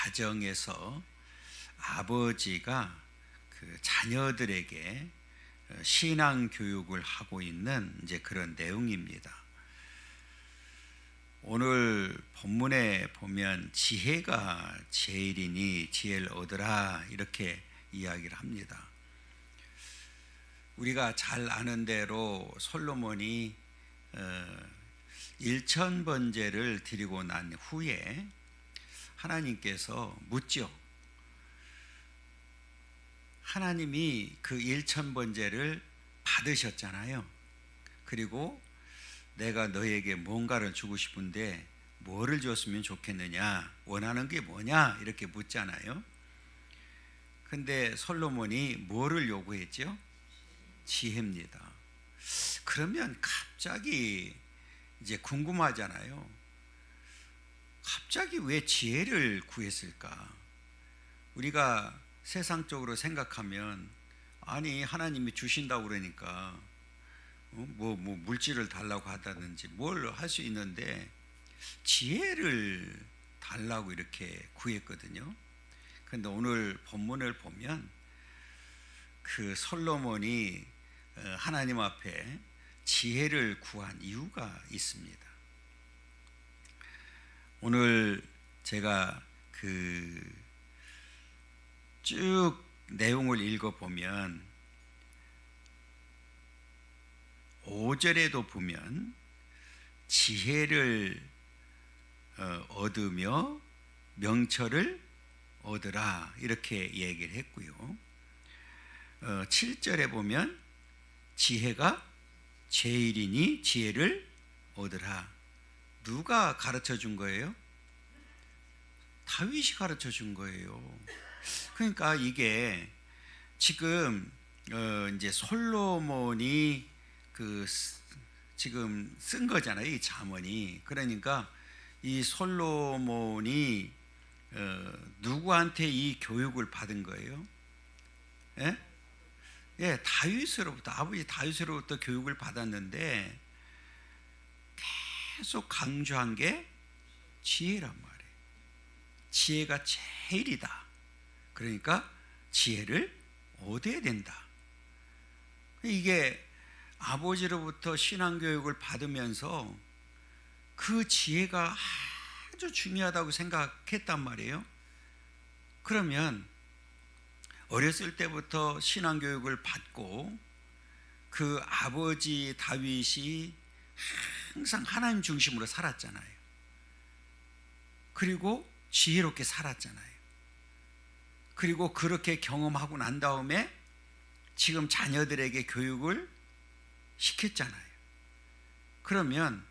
가정에서 아버지가 그 자녀들에게 신앙 교육을 하고 있는 이제 그런 내용입니다. 오늘 본문에 보면 지혜가 제일이니 지혜를 얻으라 이렇게 이야기를 합니다. 우리가 잘 아는 대로 솔로몬이 1000번제를 드리고 난 후에 하나님께서 묻죠. 하나님이 그 1000번제를 받으셨잖아요. 그리고 내가 너에게 뭔가를 주고 싶은데 뭐를 줬으면 좋겠느냐, 원하는 게 뭐냐 이렇게 묻잖아요. 근데 솔로몬이 뭐를 요구했죠? 지혜입니다. 그러면 갑자기 이제 궁금하잖아요. 갑자기 왜 지혜를 구했을까? 우리가 세상적으로 생각하면 아니 하나님이 주신다고 그러니까 뭐 물질을 달라고 하다든지 뭘 할 수 있는데 지혜를 달라고 이렇게 구했거든요. 그런데 오늘 본문을 보면 그 솔로몬이 하나님 앞에 지혜를 구한 이유가 있습니다. 오늘 제가 쭉 내용을 읽어보면 5절에도 보면 지혜를 얻으며 명철을 얻으라 이렇게 얘기를 했고요. 7절에 보면 지혜가 제일이니 지혜를 얻으라. 누가 가르쳐 준 거예요? 다윗이 가르쳐 준 거예요. 그러니까 이게 지금 이제 솔로몬이 지금 쓴 거잖아요, 이 잠언이. 그러니까 이 솔로몬이 누구한테 이 교육을 받은 거예요? 예? 예, 다윗으로부터, 아버지 다윗으로부터 교육을 받았는데 계속 강조한 게 지혜란 말이에요. 지혜가 제일이다. 그러니까 지혜를 얻어야 된다. 이게 아버지로부터 신앙교육을 받으면서 그 지혜가 아주 중요하다고 생각했단 말이에요. 그러면 어렸을 때부터 신앙교육을 받고 그 아버지 다윗이 항상 하나님 중심으로 살았잖아요. 그리고 지혜롭게 살았잖아요. 그리고 그렇게 경험하고 난 다음에 지금 자녀들에게 교육을 시켰잖아요. 그러면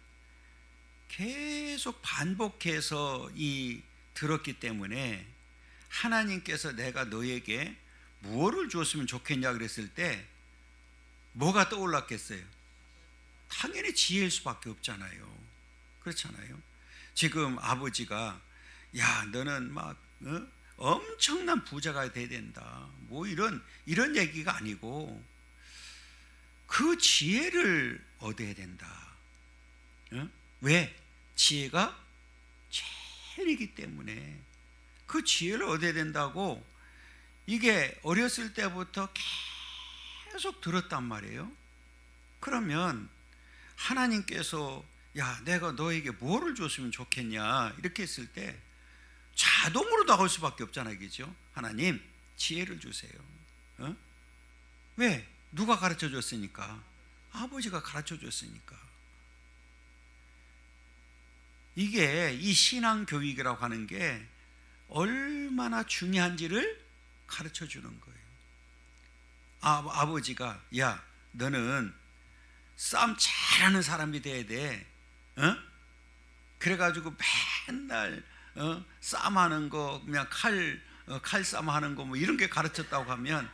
계속 반복해서 들었기 때문에 하나님께서 내가 너에게 무엇을 줬으면 좋겠냐 그랬을 때 뭐가 떠올랐겠어요? 당연히 지혜일 수밖에 없잖아요. 그렇잖아요. 지금 아버지가 야 너는 막 엄청난 부자가 돼야 된다 뭐 이런 얘기가 아니고 그 지혜를 얻어야 된다. 왜? 지혜가 제일이기 때문에 그 지혜를 얻어야 된다고 이게 어렸을 때부터 계속 들었단 말이에요. 그러면 하나님께서 야 내가 너에게 뭐를 줬으면 좋겠냐 이렇게 했을 때 자동으로 나올 수밖에 없잖아요. 그죠? 하나님 지혜를 주세요. 왜? 누가 가르쳐 줬으니까. 아버지가 가르쳐 줬으니까. 이게 이 신앙교육이라고 하는 게 얼마나 중요한지를 가르쳐 주는 거예요. 아버지가 야 너는 싸움 잘하는 사람이 돼야 돼. 그래가지고 맨날 싸움하는 거 그냥 칼싸움하는 거 뭐 이런 게 가르쳤다고 하면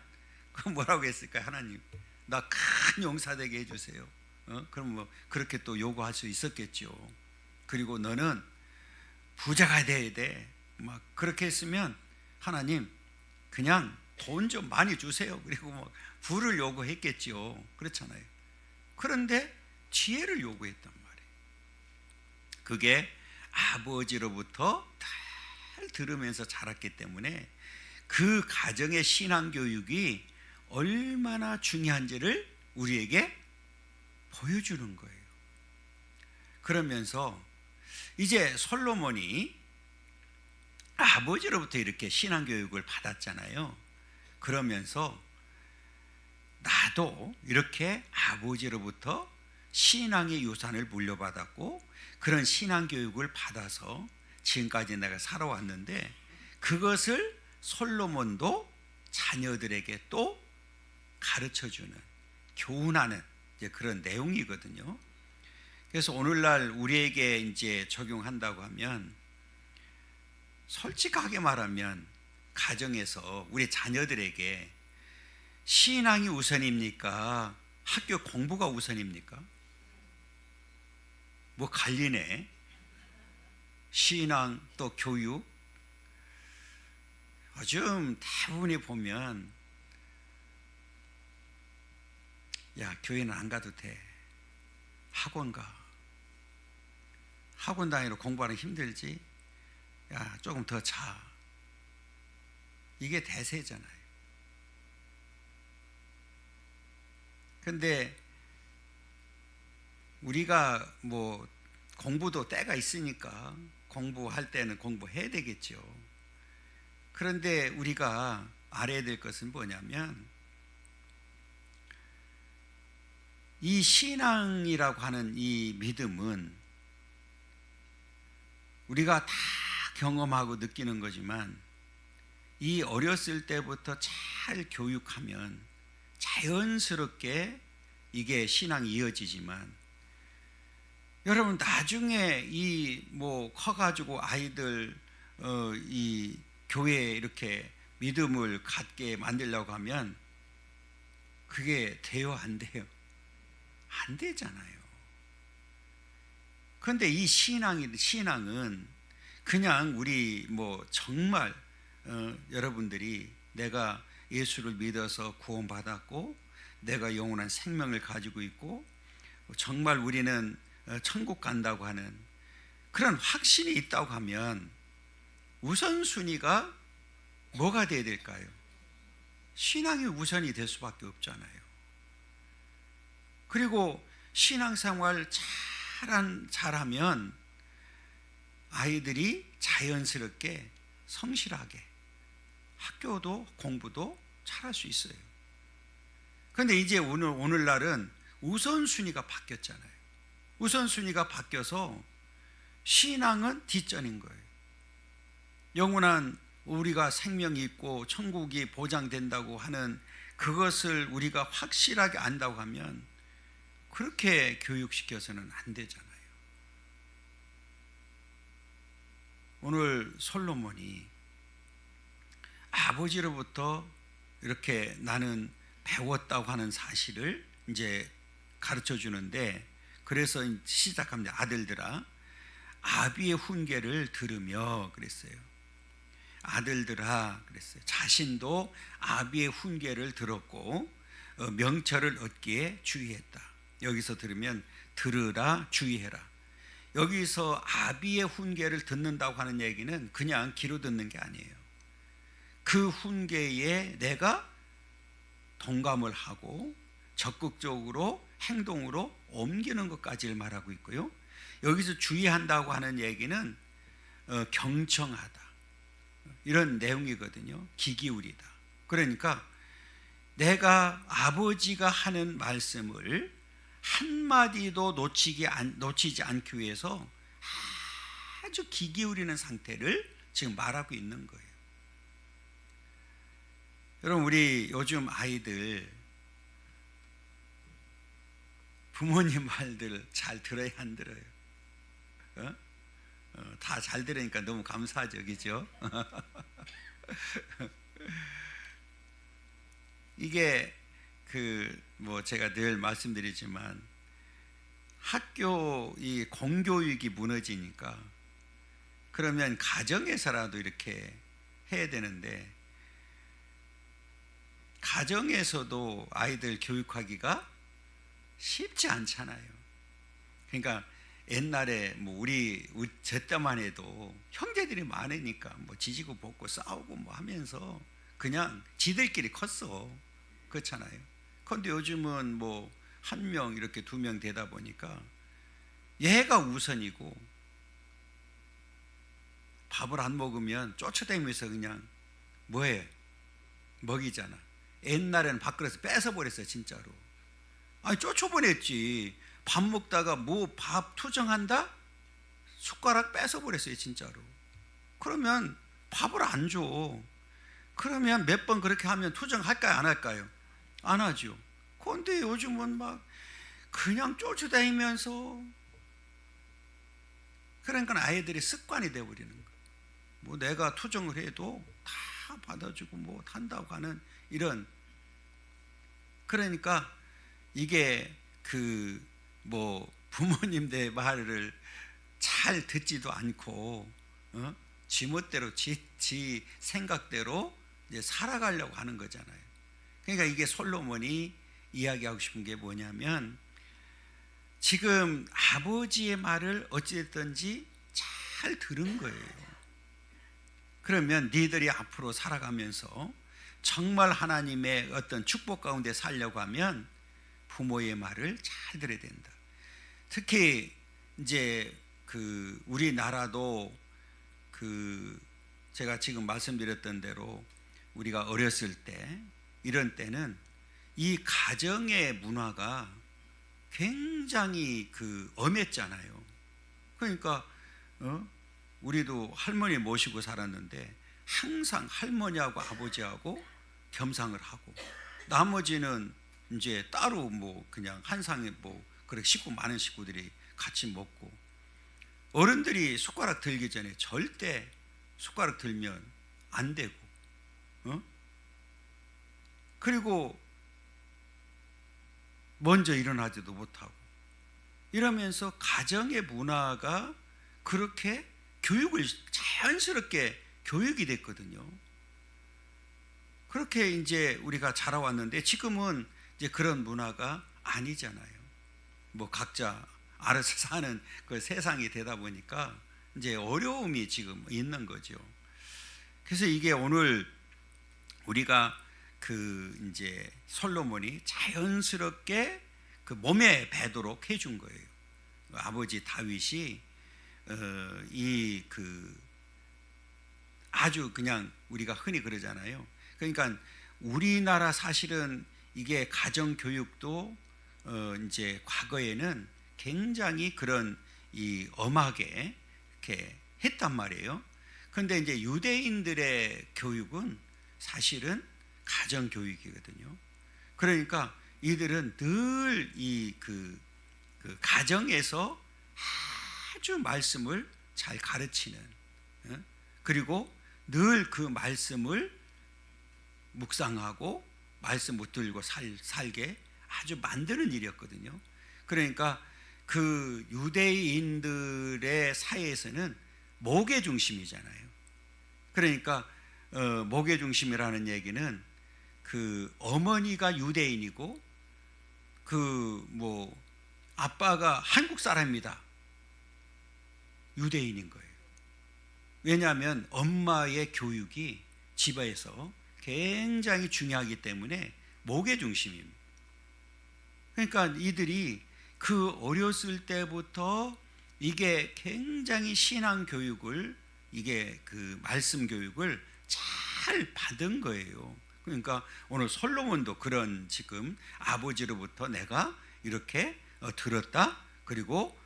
그 뭐라고 했을까요? 하나님 나 큰 용사되게 해주세요. 그럼 뭐 그렇게 또 요구할 수 있었겠죠. 그리고 너는 부자가 돼야 돼. 막 그렇게 했으면 하나님 그냥 돈 좀 많이 주세요. 그리고 뭐 부를 요구했겠죠. 그렇잖아요. 그런데 지혜를 요구했단 말이에요. 그게 아버지로부터 들으면서 자랐기 때문에 그 가정의 신앙교육이 얼마나 중요한지를 우리에게 보여주는 거예요. 그러면서 이제 솔로몬이 아버지로부터 이렇게 신앙교육을 받았잖아요. 그러면서 나도 이렇게 아버지로부터 신앙의 유산을 물려받았고 그런 신앙교육을 받아서 지금까지 내가 살아왔는데 그것을 솔로몬도 자녀들에게 또 가르쳐주는, 교훈하는 이제 그런 내용이거든요. 그래서 오늘날 우리에게 이제 적용한다고 하면 솔직하게 말하면 가정에서 우리 자녀들에게 신앙이 우선입니까? 학교 공부가 우선입니까? 뭐 갈리네. 신앙 또 교육. 요즘 대부분이 보면 야, 교회는 안 가도 돼. 학원 가. 학원 다니러 공부하는 힘들지? 야, 조금 더 자. 이게 대세잖아요. 근데 우리가 뭐 공부도 때가 있으니까 공부할 때는 공부해야 되겠죠. 그런데 우리가 알아야 될 것은 뭐냐면 이 신앙이라고 하는 이 믿음은 우리가 다 경험하고 느끼는 거지만 이 어렸을 때부터 잘 교육하면 자연스럽게 이게 신앙이 이어지지만 여러분 나중에 이 뭐 커가지고 아이들 이 교회에 이렇게 믿음을 갖게 만들려고 하면 그게 돼요, 안 돼요? 안 되잖아요. 그런데 이 신앙은 그냥 우리 뭐 정말 여러분들이 내가 예수를 믿어서 구원받았고 내가 영원한 생명을 가지고 있고 정말 우리는 천국 간다고 하는 그런 확신이 있다고 하면 우선순위가 뭐가 돼야 될까요? 신앙이 우선이 될 수밖에 없잖아요. 그리고 신앙생활 잘하면 아이들이 자연스럽게 성실하게 학교도 공부도 잘할 수 있어요. 그런데 이제 오늘날은 우선순위가 바뀌었잖아요. 우선순위가 바뀌어서 신앙은 뒷전인 거예요. 영원한 우리가 생명이 있고 천국이 보장된다고 하는 그것을 우리가 확실하게 안다고 하면 그렇게 교육시켜서는 안 되잖아요. 오늘 솔로몬이 아버지로부터 이렇게 나는 배웠다고 하는 사실을 이제 가르쳐 주는데 그래서 시작합니다. 아들들아 아비의 훈계를 들으며 그랬어요. 아들들아 그랬어요. 자신도 아비의 훈계를 들었고 명철을 얻기에 주의했다. 여기서 들으면 들으라 주의해라. 여기서 아비의 훈계를 듣는다고 하는 얘기는 그냥 귀로 듣는 게 아니에요. 그 훈계에 내가 동감을 하고 적극적으로 행동으로 옮기는 것까지를 말하고 있고요. 여기서 주의한다고 하는 얘기는 경청하다 이런 내용이거든요. 귀 기울이다. 그러니까 내가 아버지가 하는 말씀을 한마디도 놓치지 않기 위해서 아주 귀 기울이는 상태를 지금 말하고 있는 거예요. 여러분 우리 요즘 아이들 부모님 말들 잘 들어야 안 들어요? 다 잘 들으니까 너무 감사하죠, 그죠? 이게 뭐 제가 늘 말씀드리지만 학교 이 공교육이 무너지니까 그러면 가정에서라도 이렇게 해야 되는데 가정에서도 아이들 교육하기가 쉽지 않잖아요. 그러니까 옛날에 뭐 우리 저 때만 해도 형제들이 많으니까 뭐 지지고 볶고 싸우고 뭐 하면서 그냥 지들끼리 컸어. 그렇잖아요. 그런데 요즘은 뭐 한 명 이렇게 두 명 되다 보니까 얘가 우선이고, 밥을 안 먹으면 쫓아다니면서 그냥 뭐해? 먹이잖아. 옛날에는 밥그릇에서 뺏어버렸어요, 진짜로. 아니, 쫓아보냈지. 밥 먹다가 뭐 밥 투정한다? 숟가락 뺏어버렸어요, 진짜로. 그러면 밥을 안 줘. 그러면 몇 번 그렇게 하면 투정할까요, 안 할까요? 안 하죠. 그런데 요즘은 막 그냥 쫓아다니면서, 그러니까 아이들이 습관이 되어버리는 거예요. 뭐 내가 투정을 해도 다 받아주고 뭐 한다고 하는 이런. 그러니까 이게 그 뭐 부모님들 말을 잘 듣지도 않고 지멋대로 지 생각대로 이제 살아가려고 하는 거잖아요. 그러니까 이게 솔로몬이 이야기하고 싶은 게 뭐냐면, 지금 아버지의 말을 어찌됐든지 잘 들은 거예요. 그러면 니들이 앞으로 살아가면서 정말 하나님의 어떤 축복 가운데 살려고 하면 부모의 말을 잘 들어야 된다. 특히 이제 그 우리나라도 그 제가 지금 말씀드렸던 대로 우리가 어렸을 때, 이런 때는 이 가정의 문화가 굉장히 그 엄했잖아요. 그러니까 우리도 할머니 모시고 살았는데 항상 할머니하고 아버지하고 겸상을 하고, 나머지는 이제 따로 뭐 그냥 한 상에 뭐 그렇게 식구 많은 식구들이 같이 먹고, 어른들이 숟가락 들기 전에 절대 숟가락 들면 안 되고, 그리고 먼저 일어나지도 못하고, 이러면서 가정의 문화가 그렇게 교육을 자연스럽게 교육이 됐거든요. 그렇게 이제 우리가 자라왔는데 지금은 이제 그런 문화가 아니잖아요. 뭐 각자 알아서 사는 그 세상이 되다 보니까 이제 어려움이 지금 있는 거죠. 그래서 이게 오늘 우리가 그 이제 솔로몬이 자연스럽게 그 몸에 배도록 해준 거예요. 아버지 다윗이 이 그 아주 그냥 우리가 흔히 그러잖아요. 그러니까 우리나라 사실은 이게 가정 교육도 이제 과거에는 굉장히 그런 이 엄하게 이렇게 했단 말이에요. 그런데 이제 유대인들의 교육은 사실은 가정 교육이거든요. 그러니까 이들은 늘 이 그 가정에서 아주 말씀을 잘 가르치는, 그리고 늘 그 말씀을 묵상하고 말씀 붙들고 살게 아주 만드는 일이었거든요. 그러니까 그 유대인들의 사회에서는 목의 중심이잖아요. 그러니까 목의 중심이라는 얘기는 그 어머니가 유대인이고 그 뭐 아빠가 한국 사람입니다. 유대인인 거예요. 왜냐하면 엄마의 교육이 집에서 굉장히 중요하기 때문에 목의 중심입니다. 그러니까 이들이 그 어렸을 때부터 이게 굉장히 신앙 교육을, 이게 그 말씀 교육을 잘 받은 거예요. 그러니까 오늘 솔로몬도 그런 지금 아버지로부터 내가 이렇게 들었다, 그리고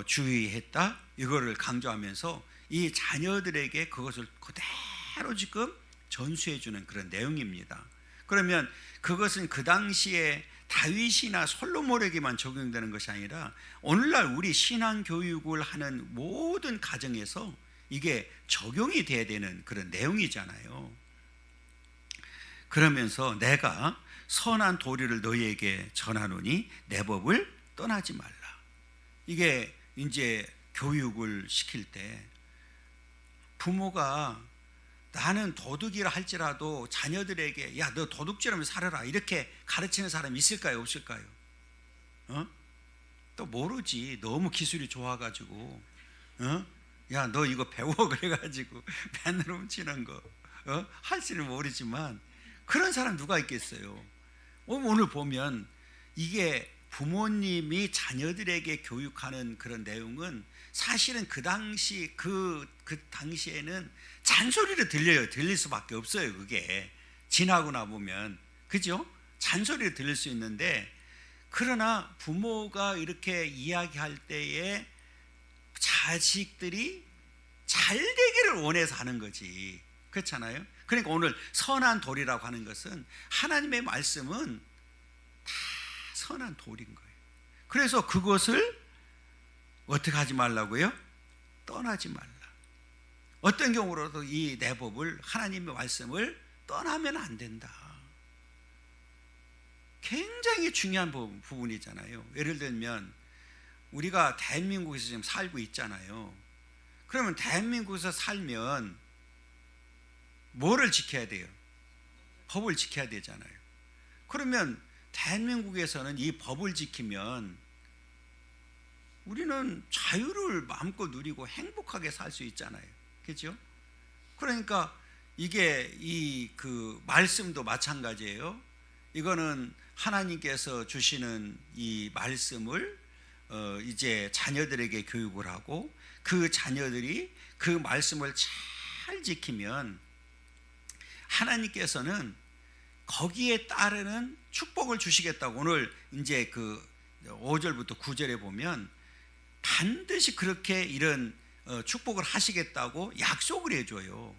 주의했다, 이거를 강조하면서 이 자녀들에게 그것을 그대로 지금 전수해 주는 그런 내용입니다. 그러면 그것은 그 당시에 다윗이나 솔로몬에게만 적용되는 것이 아니라 오늘날 우리 신앙 교육을 하는 모든 가정에서 이게 적용이 돼야 되는 그런 내용이잖아요. 그러면서 내가 선한 도리를 너희에게 전하노니 내 법을 떠나지 말라. 이게 이제 교육을 시킬 때 부모가 나는 도둑이라 할지라도 자녀들에게 야, 너 도둑질하면 살아라 이렇게 가르치는 사람이 있을까요, 없을까요? 또 모르지. 너무 기술이 좋아가지고, 야, 너 이거 배워 그래가지고 맨날 훔치는 거, 할지는 모르지만 그런 사람 누가 있겠어요? 오늘 보면 이게 부모님이 자녀들에게 교육하는 그런 내용은 사실은 그 당시에는 잔소리로 들릴 수밖에 없어요. 그게 지나고 나보면, 그죠? 잔소리로 들릴 수 있는데, 그러나 부모가 이렇게 이야기할 때에 자식들이 잘 되기를 원해서 하는 거지. 그렇잖아요. 그러니까 오늘 선한 돌이라고 하는 것은 하나님의 말씀은 다 선한 돌인 거예요. 그래서 그것을 어떻게 하지 말라고요? 떠나지 말라. 어떤 경우로도 이 내법을, 하나님의 말씀을 떠나면 안 된다. 굉장히 중요한 부분이잖아요. 예를 들면 우리가 대한민국에서 지금 살고 있잖아요. 그러면 대한민국에서 살면 뭐를 지켜야 돼요? 법을 지켜야 되잖아요. 그러면 대한민국에서는 이 법을 지키면 우리는 자유를 마음껏 누리고 행복하게 살 수 있잖아요. 그렇죠? 그러니까 이게 그 말씀도 마찬가지예요. 이거는 하나님께서 주시는 이 말씀을 이제 자녀들에게 교육을 하고, 그 자녀들이 그 말씀을 잘 지키면 하나님께서는 거기에 따르는 축복을 주시겠다고, 오늘 이제 그 5절부터 9절에 보면 반드시 그렇게 이런 축복을 하시겠다고 약속을 해줘요.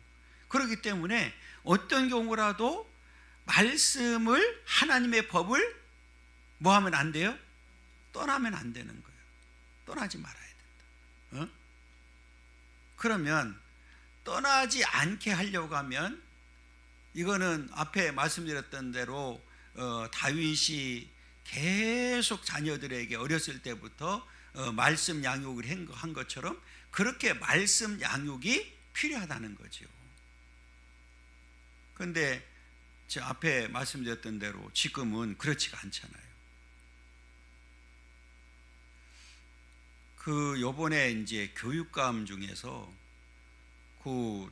그렇기 때문에 어떤 경우라도 말씀을, 하나님의 법을 뭐 하면 안 돼요? 떠나면 안 되는 거예요. 떠나지 말아야 된다. 그러면 떠나지 않게 하려고 하면, 이거는 앞에 말씀드렸던 대로 다윗이 계속 자녀들에게 어렸을 때부터 말씀 양육을 한 것처럼 그렇게 말씀 양육이 필요하다는 거죠. 그런데 제 앞에 말씀드렸던 대로 지금은 그렇지가 않잖아요. 그 요번에 이제 교육감 중에서 그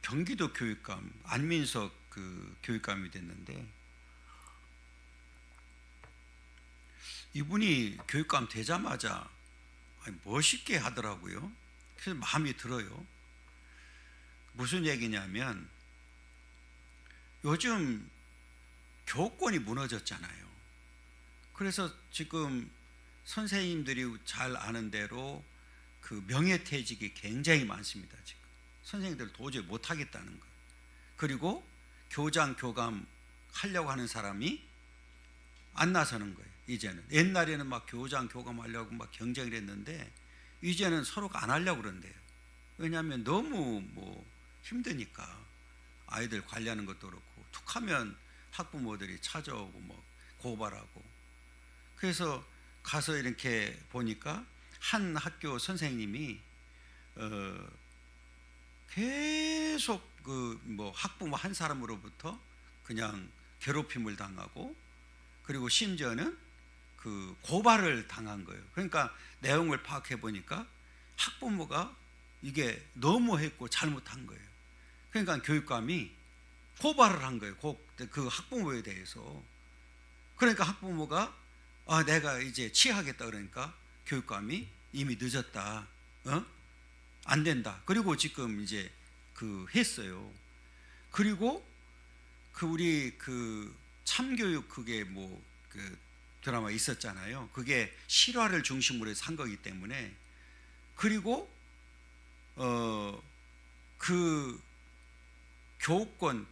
경기도 교육감 안민석 그 교육감이 됐는데, 이분이 교육감 되자마자 멋있게 하더라고요. 그래서 마음이 들어요. 무슨 얘기냐면, 요즘 교권이 무너졌잖아요. 그래서 지금 선생님들이 잘 아는 대로 그 명예퇴직이 굉장히 많습니다. 지금 선생님들 도저히 못하겠다는 거예요. 그리고 교장, 교감 하려고 하는 사람이 안 나서는 거예요. 이제는. 옛날에는 막 교장, 교감 하려고 막 경쟁을 했는데 이제는 서로가 안 하려고 그런대요. 왜냐하면 너무 힘드니까. 아이들 관리하는 것도 그렇고, 툭하면 학부모들이 찾아오고 뭐 고발하고. 그래서 가서 이렇게 보니까 한 학교 선생님이 계속 학부모 한 사람으로부터 그냥 괴롭힘을 당하고, 그리고 심지어는 그 고발을 당한 거예요. 그러니까 내용을 파악해 보니까 학부모가 이게 너무했고 잘못한 거예요. 그러니까 교육감이 고발을 한 거예요. 그 학부모에 대해서. 그러니까 학부모가 내가 이제 취하겠다 그러니까 교육감이 이미 늦었다. 안 된다. 그리고 지금 이제 했어요. 그리고 우리 참교육 그게 드라마 있었잖아요. 그게 실화를 중심으로 해서 한 거기 때문에. 그리고 교권,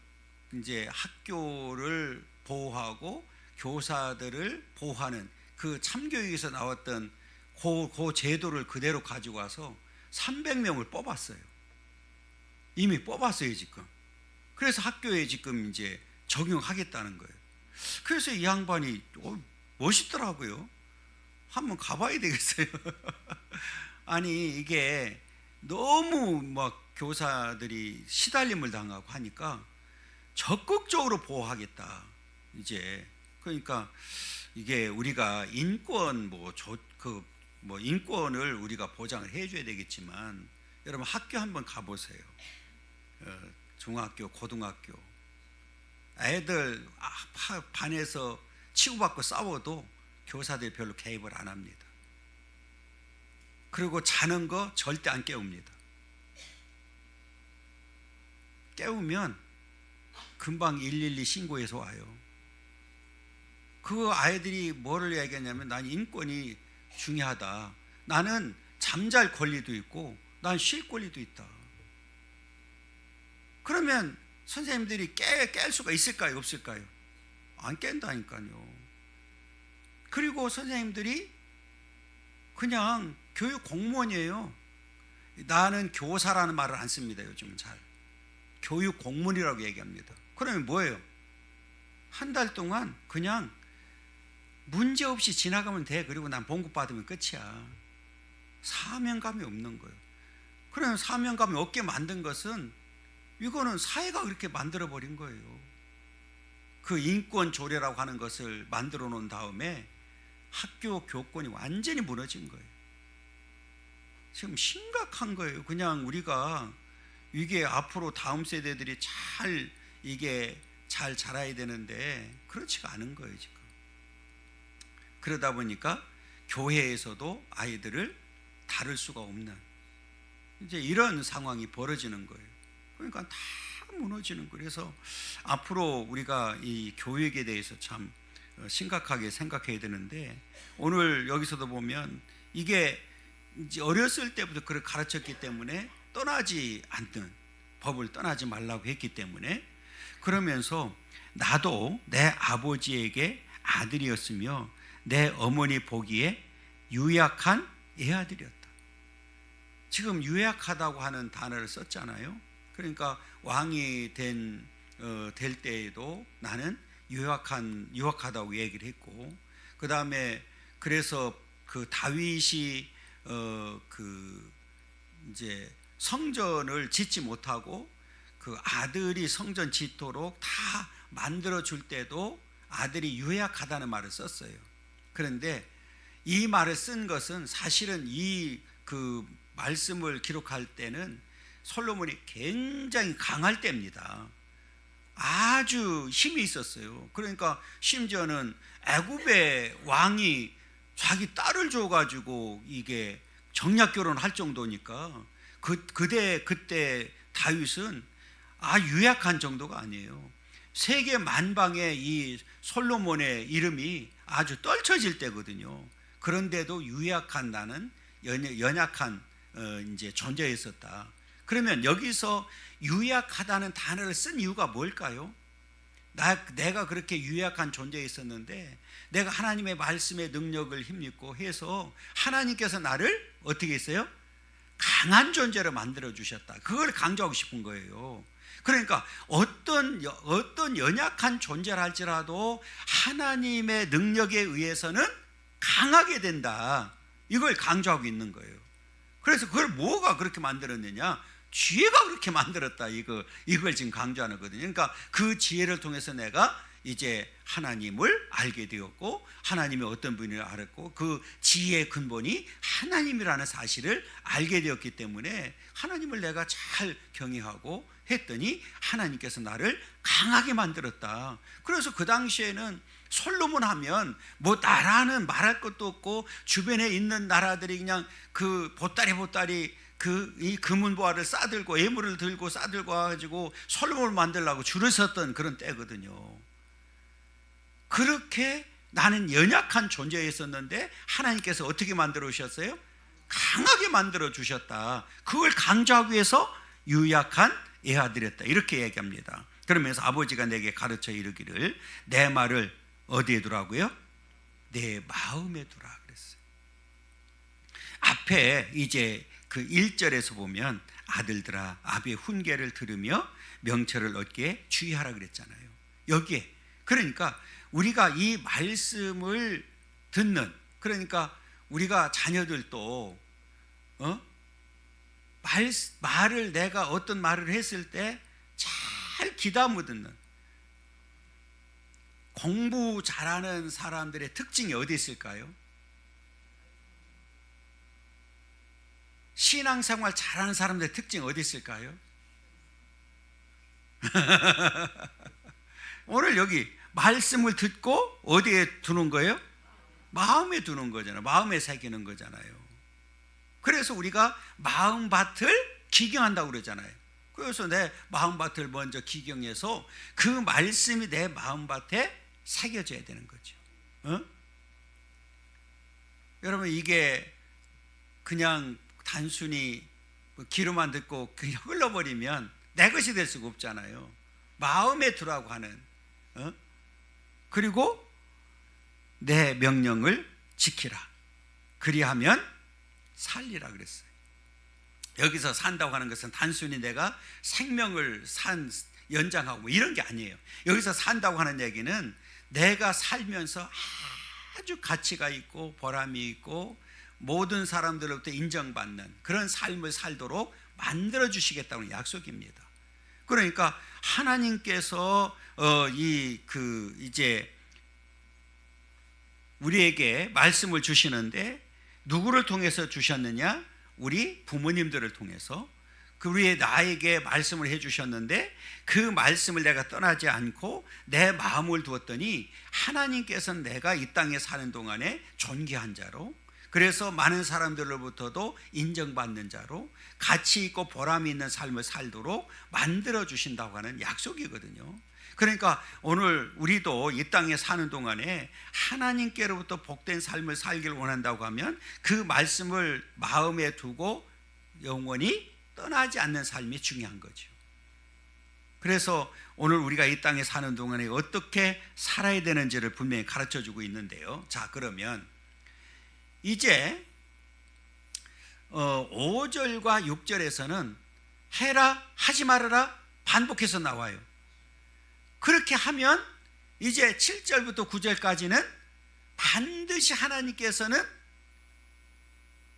이제 학교를 보호하고 교사들을 보호하는 그 참교육에서 나왔던 그 제도를 그대로 가지고 와서 300명을 뽑았어요. 이미 뽑았어요, 지금. 그래서 학교에 지금 이제 적용하겠다는 거예요. 그래서 이 양반이 멋있더라고요. 한번 가봐야 되겠어요. 아니, 이게 너무 교사들이 시달림을 당하고 하니까 적극적으로 보호하겠다. 이제 그러니까 이게 우리가 인권 인권을 우리가 보장을 해줘야 되겠지만, 여러분 학교 한번 가보세요. 중학교, 고등학교 애들 반에서 치고받고 싸워도 교사들이 별로 개입을 안 합니다. 그리고 자는 거 절대 안 깨웁니다. 깨우면 금방 112 신고해서 와요. 그 아이들이 뭐를 얘기하냐면, 난 인권이 중요하다. 나는 잠잘 권리도 있고 난 쉴 권리도 있다. 그러면 선생님들이 깰 수가 있을까요, 없을까요? 안 깬다니까요. 그리고 선생님들이 그냥 교육 공무원이에요. 나는 교사라는 말을 안 씁니다. 요즘은 잘 교육 공무원이라고 얘기합니다. 그러면 뭐예요? 한 달 동안 그냥 문제 없이 지나가면 돼. 그리고 난 봉급 받으면 끝이야. 사명감이 없는 거예요. 그러면 사명감이 없게 만든 것은, 이거는 사회가 그렇게 만들어 버린 거예요. 그 인권 조례라고 하는 것을 만들어 놓은 다음에 학교 교권이 완전히 무너진 거예요. 지금 심각한 거예요. 그냥 우리가 이게 앞으로 다음 세대들이 잘 자라야 되는데 그렇지가 않은 거예요, 지금. 그러다 보니까 교회에서도 아이들을 다룰 수가 없는 이제 이런 상황이 벌어지는 거예요. 그러니까 다 무너지는 거예요. 그래서 앞으로 우리가 이 교육에 대해서 참 심각하게 생각해야 되는데, 오늘 여기서도 보면 이게 이제 어렸을 때부터 그걸 가르쳤기 때문에 떠나지 않는 법을 떠나지 말라고 했기 때문에, 그러면서 나도 내 아버지에게 아들이었으며 내 어머니 보기에 유약한 애아들이었다. 지금 유약하다고 하는 단어를 썼잖아요. 그러니까 왕이 될 때에도 나는 유약하다고 얘기를 했고, 그 다음에 그래서 그 다윗이 이제 성전을 짓지 못하고 그 아들이 성전 짓도록 다 만들어 줄 때도 아들이 유약하다는 말을 썼어요. 그런데 이 말을 쓴 것은 사실은 그 말씀을 기록할 때는 솔로몬이 굉장히 강할 때입니다. 아주 힘이 있었어요. 그러니까 심지어는 애굽의 왕이 자기 딸을 줘가지고 이게 정략 결혼할 정도니까 그때 다윗은 유약한 정도가 아니에요. 세계 만방에 이 솔로몬의 이름이 아주 떨쳐질 때거든요. 그런데도 유약한 나는 연약한 이제 존재였었다. 그러면 여기서 유약하다는 단어를 쓴 이유가 뭘까요? 내가 그렇게 유약한 존재였었는데 내가 하나님의 말씀의 능력을 힘입고 해서 하나님께서 나를 어떻게 했어요? 강한 존재로 만들어 주셨다. 그걸 강조하고 싶은 거예요. 그러니까 어떤 연약한 존재를 할지라도 하나님의 능력에 의해서는 강하게 된다. 이걸 강조하고 있는 거예요. 그래서 그걸 뭐가 그렇게 만들었느냐? 지혜가 그렇게 만들었다. 이걸 지금 강조하는 거거든요. 그러니까 그 지혜를 통해서 내가 이제 하나님을 알게 되었고, 하나님이 어떤 분인지 알았고, 그 지혜의 근본이 하나님이라는 사실을 알게 되었기 때문에 하나님을 내가 잘 경외하고 했더니 하나님께서 나를 강하게 만들었다. 그래서 그 당시에는 솔로몬 하면 뭐 나라는 말할 것도 없고, 주변에 있는 나라들이 그냥 그 보따리 이 금은보화를 싸들고 예물을 들고 싸들고 와가지고 솔로몬을 만들려고 줄을 섰던 그런 때거든요. 그렇게 나는 연약한 존재였었는데 하나님께서 어떻게 만들어 주셨어요? 강하게 만들어 주셨다. 그걸 강조하기 위해서 유약한 애아들이었다. 이렇게 얘기합니다. 그러면서 아버지가 내게 가르쳐 이르기를 내 말을 어디에 두라고요? 내 마음에 두라 그랬어요. 앞에 이제 그 1절에서 보면 아들들아 아비의 훈계를 들으며 명철을 얻게 주의하라 그랬잖아요. 여기에 그러니까 우리가 이 말씀을 듣는, 그러니까 우리가 자녀들도 말을 내가 어떤 말을 했을 때 잘 귀담아 듣는, 공부 잘하는 사람들의 특징이 어디 있을까요? 신앙생활 잘하는 사람들의 특징이 어디 있을까요? 오늘 여기 말씀을 듣고 어디에 두는 거예요? 마음에 두는 거잖아요. 마음에 새기는 거잖아요. 그래서 우리가 마음밭을 기경한다고 그러잖아요. 그래서 내 마음밭을 먼저 기경해서 그 말씀이 내 마음밭에 새겨져야 되는 거죠. 여러분, 이게 그냥 단순히 귀로만 듣고 그냥 흘러버리면 내 것이 될 수가 없잖아요. 마음에 두라고 하는, 그리고 내 명령을 지키라. 그리하면 살리라 그랬어요. 여기서 산다고 하는 것은 단순히 내가 생명을 연장하고 뭐 이런 게 아니에요. 여기서 산다고 하는 얘기는 내가 살면서 아주 가치가 있고 보람이 있고 모든 사람들로부터 인정받는 그런 삶을 살도록 만들어 주시겠다는 약속입니다. 그러니까 하나님께서 이제 우리에게 말씀을 주시는데 누구를 통해서 주셨느냐? 우리 부모님들을 통해서 나에게 말씀을 해주셨는데 그 말씀을 내가 떠나지 않고 내 마음을 두었더니 하나님께서는 내가 이 땅에 사는 동안에 존귀한 자로, 그래서 많은 사람들로부터도 인정받는 자로 가치 있고 보람이 있는 삶을 살도록 만들어 주신다고 하는 약속이거든요. 그러니까 오늘 우리도 이 땅에 사는 동안에 하나님께로부터 복된 삶을 살기를 원한다고 하면 그 말씀을 마음에 두고 영원히 떠나지 않는 삶이 중요한 거죠. 그래서 오늘 우리가 이 땅에 사는 동안에 어떻게 살아야 되는지를 분명히 가르쳐 주고 있는데요. 자, 그러면 이제 5절과 6절에서는 해라, 하지 말아라 반복해서 나와요. 그렇게 하면 이제 7절부터 9절까지는 반드시 하나님께서는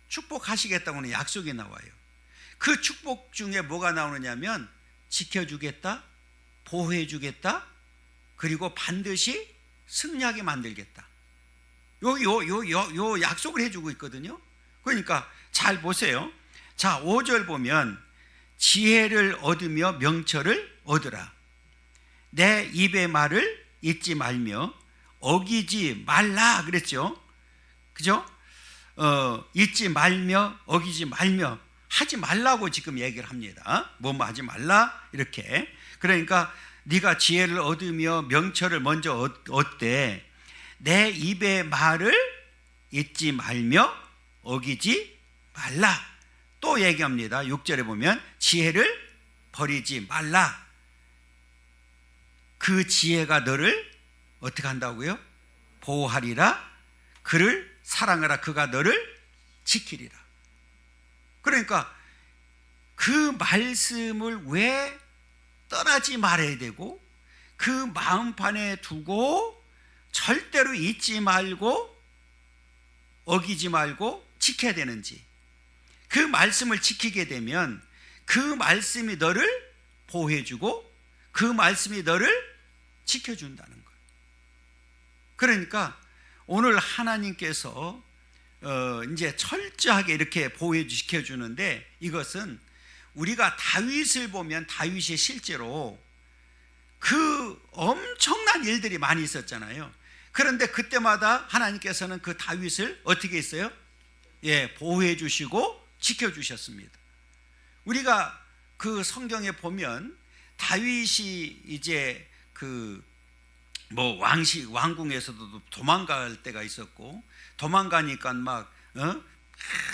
축복하시겠다고는 약속이 나와요. 그 축복 중에 뭐가 나오느냐면 지켜주겠다, 보호해주겠다, 그리고 반드시 승리하게 만들겠다. 요 약속을 해주고 있거든요. 그러니까 잘 보세요. 자, 5절 보면 지혜를 얻으며 명철을 얻으라. 내 입의 말을 잊지 말며 어기지 말라 그랬죠. 그죠? 잊지 말며 어기지 말며 하지 말라고 지금 얘기를 합니다. 뭐 하지 말라 이렇게. 그러니까 네가 지혜를 얻으며 명철을 먼저 얻되 내 입의 말을 잊지 말며 어기지 말라. 또 얘기합니다. 6절에 보면 지혜를 버리지 말라. 그 지혜가 너를 어떻게 한다고요? 보호하리라. 그를 사랑하라. 그가 너를 지키리라. 그러니까 그 말씀을 왜 떠나지 말아야 되고 그 마음판에 두고 절대로 잊지 말고 어기지 말고 지켜야 되는지, 그 말씀을 지키게 되면 그 말씀이 너를 보호해주고 그 말씀이 너를 지켜준다는 거예요. 그러니까 오늘 하나님께서 이제 철저하게 이렇게 보호해 지켜주는데, 이것은 우리가 다윗을 보면 다윗이 실제로 그 엄청난 일들이 많이 있었잖아요. 그런데 그때마다 하나님께서는 그 다윗을 어떻게 했어요? 보호해 주시고 지켜 주셨습니다. 우리가 그 성경에 보면 다윗이 이제 왕궁에서도 도망갈 때가 있었고, 도망가니까 막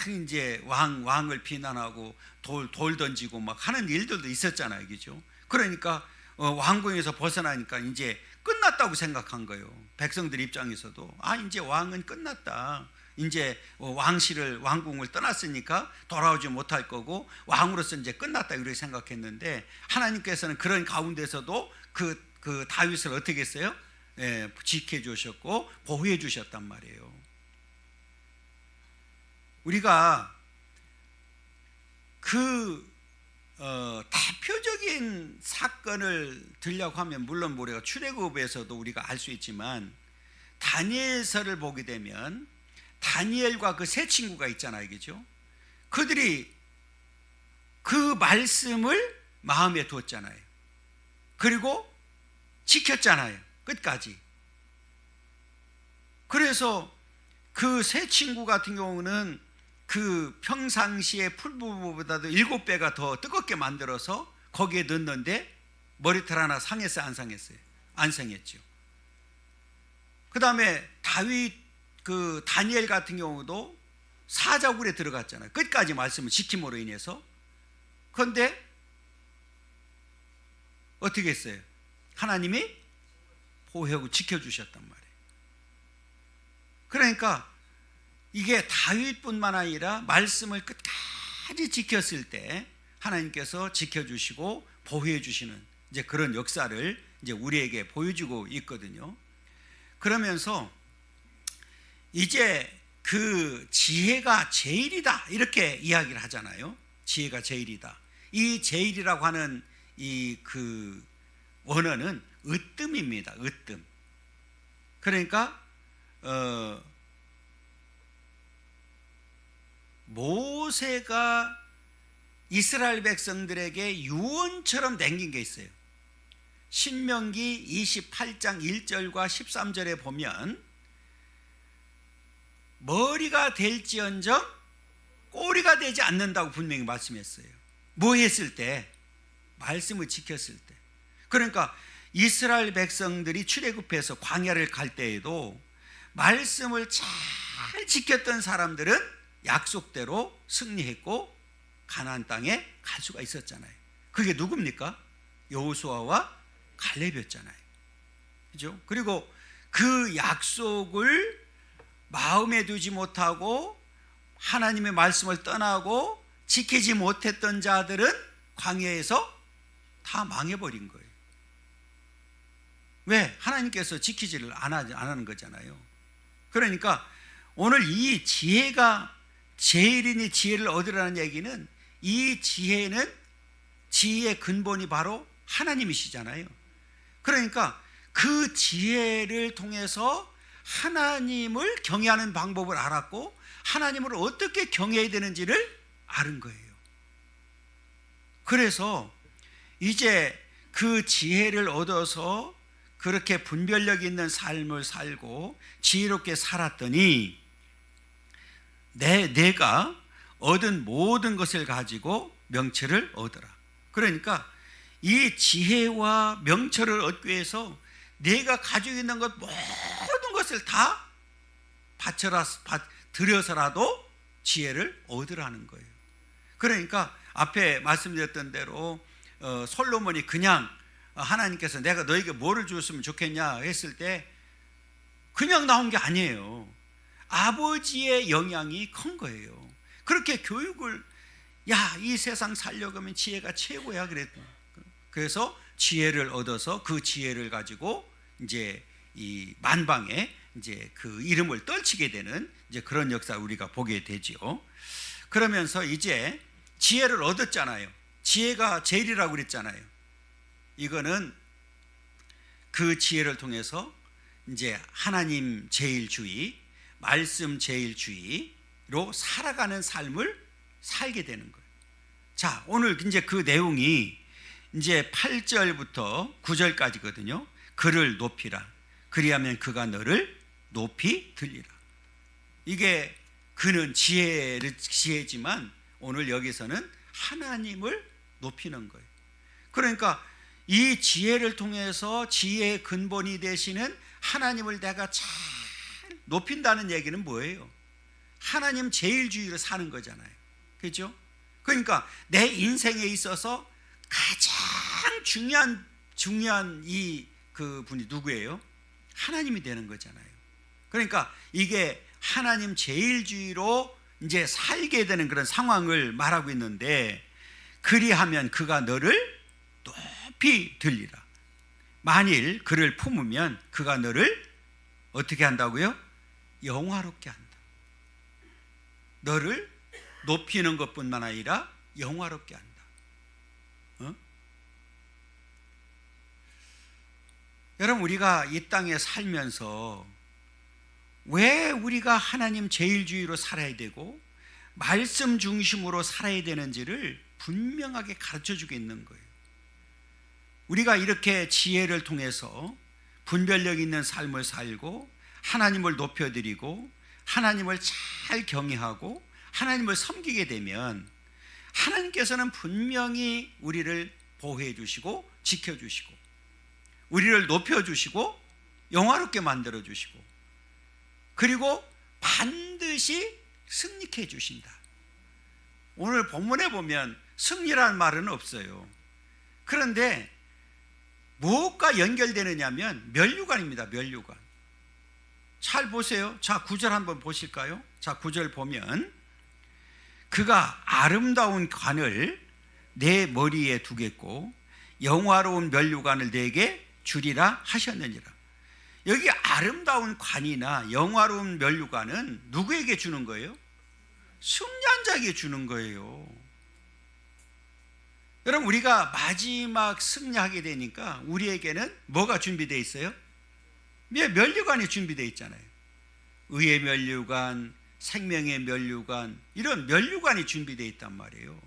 이제 왕을 비난하고 돌 던지고 막 하는 일들도 있었잖아요, 그죠? 그러니까 왕궁에서 벗어나니까 이제 끝났다고 생각한 거예요. 백성들 입장에서도 이제 왕은 끝났다. 이제 왕궁을 떠났으니까 돌아오지 못할 거고 왕으로서 이제 끝났다 이렇게 생각했는데, 하나님께서는 그런 가운데서도 그 다윗을 어떻게 했어요? 지켜주셨고 보호해 주셨단 말이에요. 우리가 대표적인 사건을 들려고 하면 물론 우리가 출애굽에서도 우리가 알 수 있지만 다니엘서를 보게 되면 다니엘과 그 세 친구가 있잖아요, 그죠? 그들이 그 말씀을 마음에 두었잖아요. 그리고 지켰잖아요, 끝까지. 그래서 그 세 친구 같은 경우는 그 평상시의 풀부보다도 7배가 더 뜨겁게 만들어서 거기에 넣는데 머리털 하나 상했어요, 안 상했어요? 안 상했죠. 그 다음에 다윗, 그 다니엘 같은 경우도 사자굴에 들어갔잖아요, 끝까지 말씀을 지킴으로 인해서. 그런데 어떻게 했어요? 하나님이 보호하고 지켜주셨단 말이에요. 그러니까 이게 다윗뿐만 아니라 말씀을 끝까지 지켰을 때 하나님께서 지켜주시고 보호해 주시는 이제 그런 역사를 이제 우리에게 보여주고 있거든요. 그러면서 이제 그 지혜가 제일이다 이렇게 이야기를 하잖아요. 지혜가 제일이다. 이 제일이라고 하는 이 그 원어는 으뜸입니다. 으뜸. 그러니까 모세가 이스라엘 백성들에게 유언처럼 남긴 게 있어요. 신명기 28장 1절과 13절에 보면 머리가 될지언정 꼬리가 되지 않는다고 분명히 말씀했어요. 뭐 했을 때? 말씀을 지켰을 때. 그러니까 이스라엘 백성들이 출애굽해서 광야를 갈 때에도 말씀을 잘 지켰던 사람들은 약속대로 승리했고 가나안 땅에 갈 수가 있었잖아요. 그게 누굽니까? 여호수아와 갈렙이었잖아요. 그죠? 그리고 그 약속을 마음에 두지 못하고 하나님의 말씀을 떠나고 지키지 못했던 자들은 광야에서 다 망해버린 거예요. 왜? 하나님께서 지키지를 안 하는 거잖아요. 그러니까 오늘 이 지혜가 제일이니 지혜를 얻으라는 얘기는, 이 지혜는 지혜의 근본이 바로 하나님이시잖아요. 그러니까 그 지혜를 통해서 하나님을 경외하는 방법을 알았고 하나님을 어떻게 경외해야 되는지를 아는 거예요. 그래서 이제 그 지혜를 얻어서 그렇게 분별력 있는 삶을 살고 지혜롭게 살았더니 내가 얻은 모든 것을 가지고 명철을 얻어라. 그러니까 이 지혜와 명철을 얻기 위해서 내가 가지고 있는 것 모든 것을 다 들여서라도 지혜를 얻으라는 거예요. 그러니까 앞에 말씀드렸던 대로 솔로몬이 그냥 하나님께서 내가 너에게 뭐를 주었으면 좋겠냐 했을 때 그냥 나온 게 아니에요. 아버지의 영향이 큰 거예요. 그렇게 교육을, 이 세상 살려고 하면 지혜가 최고야 그랬더니, 그래서 지혜를 얻어서 그 지혜를 가지고 이제 이 만방에 이제 그 이름을 떨치게 되는 이제 그런 역사 우리가 보게 되지요. 그러면서 이제 지혜를 얻었잖아요. 지혜가 제일이라고 그랬잖아요. 이거는 그 지혜를 통해서 이제 하나님 제일주의, 말씀 제일주의로 살아가는 삶을 살게 되는 거예요. 자, 오늘 이제 그 내용이 이제 8절부터 9절까지거든요. 그를 높이라. 그리하면 그가 너를 높이 들리라. 이게 그는 지혜지만 오늘 여기서는 하나님을 높이는 거예요. 그러니까 이 지혜를 통해서 지혜의 근본이 되시는 하나님을 내가 잘 높인다는 얘기는 뭐예요? 하나님 제일주의로 사는 거잖아요. 그렇죠? 그러니까 내 인생에 있어서 가장 중요한 이 그 분이 누구예요? 하나님이 되는 거잖아요. 그러니까 이게 하나님 제일주의로 이제 살게 되는 그런 상황을 말하고 있는데, 그리하면 그가 너를 높이 들리라. 만일 그를 품으면 그가 너를 어떻게 한다고요? 영화롭게 한다. 너를 높이는 것뿐만 아니라 영화롭게 한다. 어? 여러분, 우리가 이 땅에 살면서 왜 우리가 하나님 제일주의로 살아야 되고 말씀 중심으로 살아야 되는지를 분명하게 가르쳐 주고 있는 거예요. 우리가 이렇게 지혜를 통해서 분별력 있는 삶을 살고 하나님을 높여드리고 하나님을 잘 경외하고 하나님을 섬기게 되면 하나님께서는 분명히 우리를 보호해 주시고 지켜주시고 우리를 높여주시고 영화롭게 만들어 주시고 그리고 반드시 승리케 해 주신다. 오늘 본문에 보면 승리라는 말은 없어요. 그런데 무엇과 연결되느냐면 면류관입니다. 면류관. 잘 보세요. 자, 9절 한번 보실까요? 자, 9절 보면 그가 아름다운 관을 내 머리에 두겠고 영화로운 면류관을 내게 주리라 하셨느니라. 여기 아름다운 관이나 영화로운 면류관은 누구에게 주는 거예요? 승리한 자에게 주는 거예요. 여러분, 우리가 마지막 승리하게 되니까 우리에게는 뭐가 준비되어 있어요? 면류관이 준비되어 있잖아요. 의의 면류관, 생명의 면류관, 이런 면류관이 준비되어 있단 말이에요.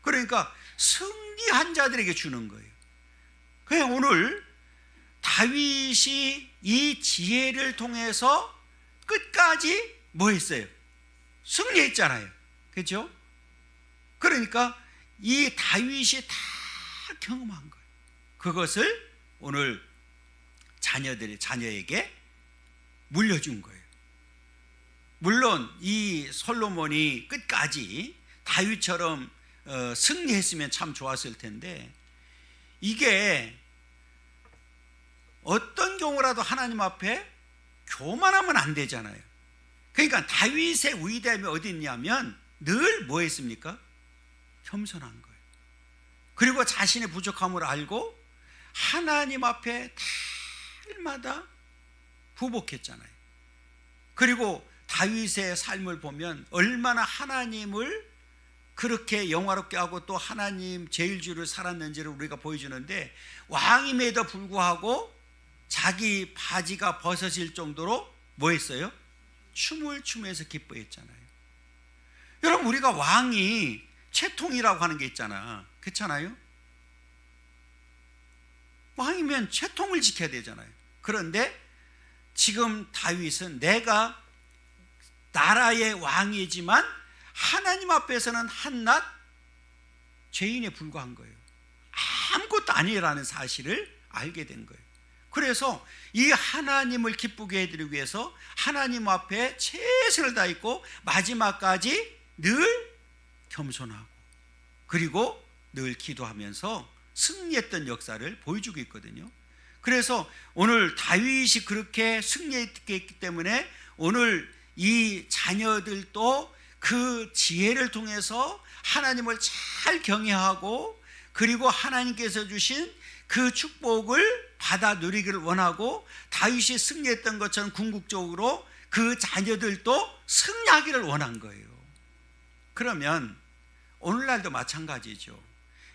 그러니까 승리한 자들에게 주는 거예요. 그냥 오늘 다윗이 이 지혜를 통해서 끝까지 뭐 했어요? 승리했잖아요. 그렇죠? 그러니까 이 다윗이 다 경험한 거예요. 그것을 오늘 자녀에게 물려준 거예요. 물론 이 솔로몬이 끝까지 다윗처럼 승리했으면 참 좋았을 텐데 이게 어떤 경우라도 하나님 앞에 교만하면 안 되잖아요. 그러니까 다윗의 위대함이 어디 있냐면 늘 뭐 했습니까? 겸손한 거예요. 그리고 자신의 부족함을 알고 하나님 앞에 달마다 부복했잖아요. 그리고 다윗의 삶을 보면 얼마나 하나님을 그렇게 영화롭게 하고 또 하나님 제일주의를 살았는지를 우리가 보여주는데 왕임에도 불구하고 자기 바지가 벗어질 정도로 뭐 했어요? 춤을 추면서 기뻐했잖아요. 여러분, 우리가 왕이 채통이라고 하는 게 있잖아. 그렇잖아요? 왕이면 채통을 지켜야 되잖아요. 그런데 지금 다윗은 내가 나라의 왕이지만 하나님 앞에서는 한낱 죄인에 불과한 거예요. 아무것도 아니라는 사실을 알게 된 거예요. 그래서 이 하나님을 기쁘게 해드리기 위해서 하나님 앞에 최선을 다했고 마지막까지 늘 겸손하고 그리고 늘 기도하면서 승리했던 역사를 보여주고 있거든요. 그래서 오늘 다윗이 그렇게 승리했기 때문에 오늘 이 자녀들도 그 지혜를 통해서 하나님을 잘 경외하고 그리고 하나님께서 주신 그 축복을 받아 누리기를 원하고 다윗이 승리했던 것처럼 궁극적으로 그 자녀들도 승리하기를 원한 거예요. 그러면 오늘날도 마찬가지죠.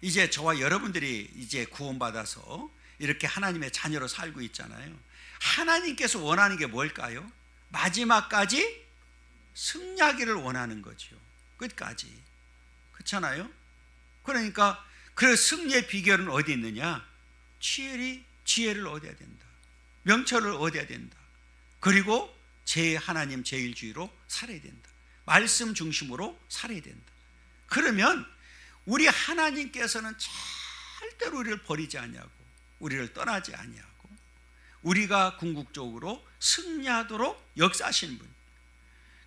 이제 저와 여러분들이 이제 구원받아서 이렇게 하나님의 자녀로 살고 있잖아요. 하나님께서 원하는 게 뭘까요? 마지막까지 승리하기를 원하는 거죠. 끝까지. 그렇잖아요? 그러니까 그 승리의 비결은 어디 있느냐? 지혜를 얻어야 된다. 명철을 얻어야 된다. 그리고 하나님 제일주의로 살아야 된다. 말씀 중심으로 살아야 된다. 그러면 우리 하나님께서는 절대로 우리를 버리지 아니하고 우리를 떠나지 아니하고 우리가 궁극적으로 승리하도록 역사하시는 분.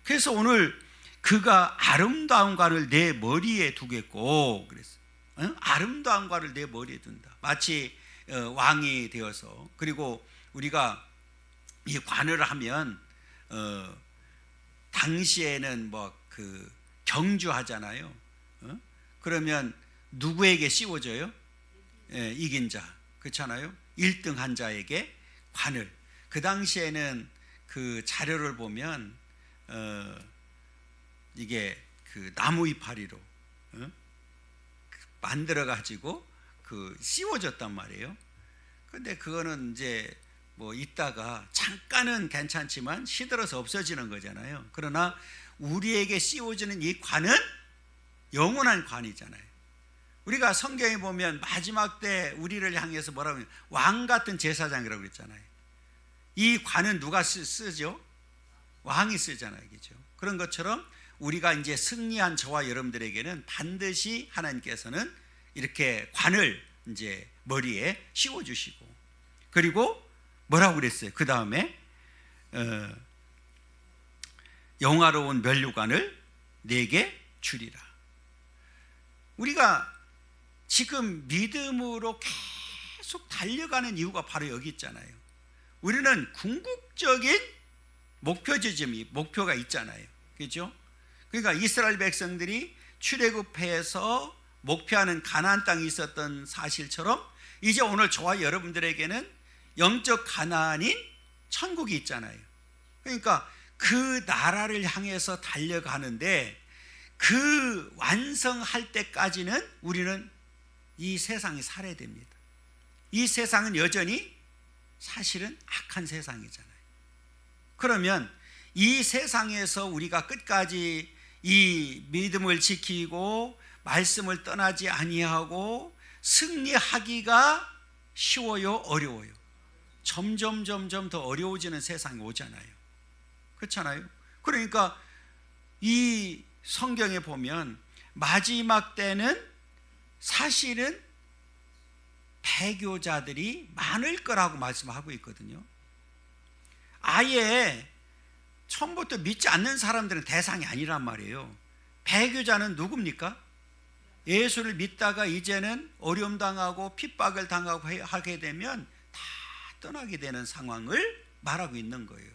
그래서 오늘 그가 아름다운 관을 내 머리에 두겠고 그랬어요. 아름다운 관을 내 머리에 둔다. 마치 왕이 되어서 그리고 우리가 이 관을 하면 당시에는 뭐 그 경주하잖아요. 그러면 누구에게 씌워져요? 이긴 자. 그렇잖아요. 1등 한 자에게 관을. 그 당시에는 그 자료를 보면 이게 그 나무 이파리로 만들어 가지고 씌워졌단 말이에요. 근데 그거는 이제 뭐 있다가 잠깐은 괜찮지만 시들어서 없어지는 거잖아요. 그러나 우리에게 씌워지는 이 관은 영원한 관이잖아요. 우리가 성경에 보면 마지막 때 우리를 향해서 뭐라고 하면 왕 같은 제사장이라고 그랬잖아요. 이 관은 누가 쓰죠? 왕이 쓰잖아요. 그죠? 그런 것처럼 우리가 이제 승리한 저와 여러분들에게는 반드시 하나님께서는 이렇게 관을 이제 머리에 씌워 주시고, 그리고 뭐라고 그랬어요? 그 다음에 영화로운 면류관을 내게 주리라. 우리가 지금 믿음으로 계속 달려가는 이유가 바로 여기 있잖아요. 우리는 궁극적인 목표가 있잖아요. 그렇죠? 그러니까 이스라엘 백성들이 출애굽해서 목표하는 가나안 땅이 있었던 사실처럼 이제 오늘 저와 여러분들에게는 영적 가나안인 천국이 있잖아요. 그러니까 그 나라를 향해서 달려가는데 그 완성할 때까지는 우리는 이 세상에 살아야 됩니다. 이 세상은 여전히 사실은 악한 세상이잖아요. 그러면 이 세상에서 우리가 끝까지 이 믿음을 지키고 말씀을 떠나지 아니하고 승리하기가 쉬워요, 어려워요? 점점 더 어려워지는 세상이 오잖아요. 그렇잖아요. 그러니까 이 성경에 보면 마지막 때는 사실은 배교자들이 많을 거라고 말씀하고 있거든요. 아예 처음부터 믿지 않는 사람들은 대상이 아니란 말이에요. 배교자는 누굽니까? 예수를 믿다가 이제는 어려움 당하고 핍박을 당하고 하게 되면 다 떠나게 되는 상황을 말하고 있는 거예요.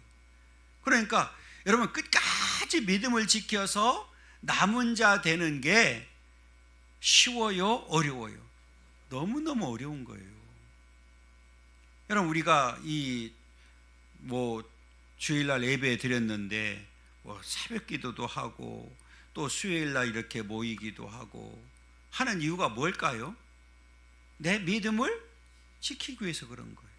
그러니까 여러분, 끝까지 믿음을 지켜서 남은 자 되는 게 쉬워요, 어려워요? 너무너무 어려운 거예요. 여러분, 우리가 주일날 예배 드렸는데 새벽 기도도 하고 또 수요일날 이렇게 모이기도 하고 하는 이유가 뭘까요? 내 믿음을 지키기 위해서 그런 거예요.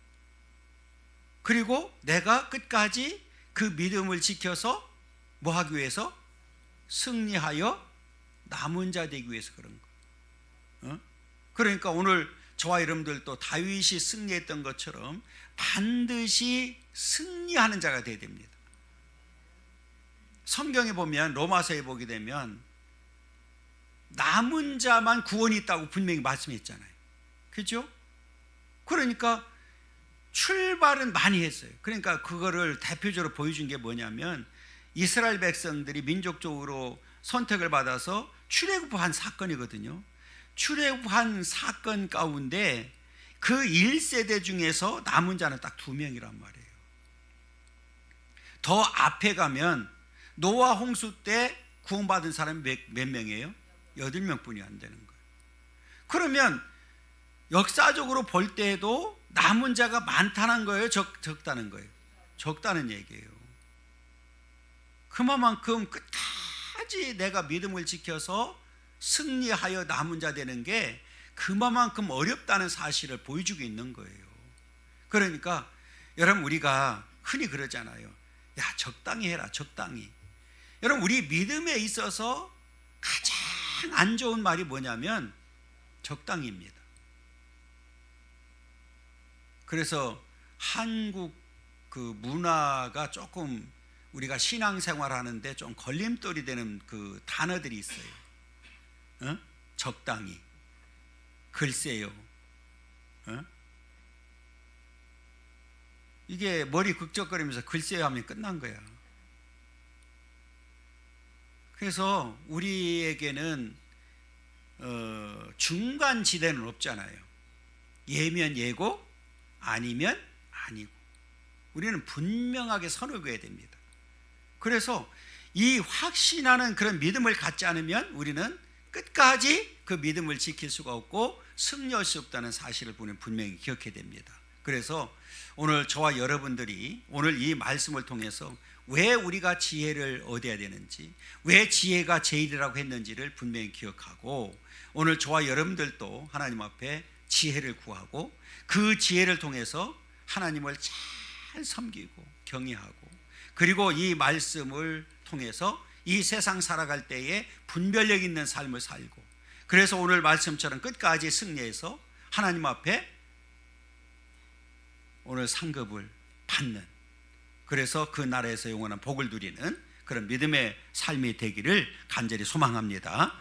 그리고 내가 끝까지 그 믿음을 지켜서 뭐 하기 위해서? 승리하여 남은 자 되기 위해서 그런 거예요. 그러니까 오늘 저와 여러분들도 다윗이 승리했던 것처럼 반드시 승리하는 자가 되어야 됩니다. 성경에 보면, 로마서에 보게 되면 남은 자만 구원이 있다고 분명히 말씀했잖아요. 그렇죠? 그러니까 출발은 많이 했어요. 그러니까 그거를 대표적으로 보여준 게 뭐냐면, 이스라엘 백성들이 민족적으로 선택을 받아서 출애굽한 사건이거든요. 출애굽한 사건 가운데 그 1세대 중에서 남은 자는 딱 2명이란 말이에요. 더 앞에 가면 노아 홍수 때 구원받은 사람이 몇 명이에요? 8명뿐이 안 되는 거예요. 그러면 역사적으로 볼 때에도 남은 자가 많다는 거예요? 적다는 거예요? 적다는 얘기예요. 그만큼 끝까지 내가 믿음을 지켜서 승리하여 남은 자 되는 게 그만큼 어렵다는 사실을 보여주고 있는 거예요. 그러니까 여러분, 우리가 흔히 그러잖아요. 야, 적당히 해라, 적당히. 여러분, 우리 믿음에 있어서 가장 안 좋은 말이 뭐냐면 적당히입니다. 그래서 한국 그 문화가 조금 우리가 신앙생활 하는데 좀 걸림돌이 되는 그 단어들이 있어요. 적당히, 글쎄요. 이게 머리 극적거리면서 글쎄요 하면 끝난 거야. 그래서 우리에게는 중간 지대는 없잖아요. 예면 예고, 아니면 아니고. 우리는 분명하게 선을 그어야 됩니다. 그래서 이 확신하는 그런 믿음을 갖지 않으면 우리는 끝까지 그 믿음을 지킬 수가 없고 승리할 수 없다는 사실을 분명히 기억해야 됩니다. 그래서 오늘 저와 여러분들이 오늘 이 말씀을 통해서 왜 우리가 지혜를 얻어야 되는지, 왜 지혜가 제일이라고 했는지를 분명히 기억하고, 오늘 저와 여러분들도 하나님 앞에 지혜를 구하고 그 지혜를 통해서 하나님을 잘 섬기고 경외하고, 그리고 이 말씀을 통해서 이 세상 살아갈 때에 분별력 있는 삶을 살고, 그래서 오늘 말씀처럼 끝까지 승리해서 하나님 앞에 오늘 상급을 받는, 그래서 그 나라에서 영원한 복을 누리는 그런 믿음의 삶이 되기를 간절히 소망합니다.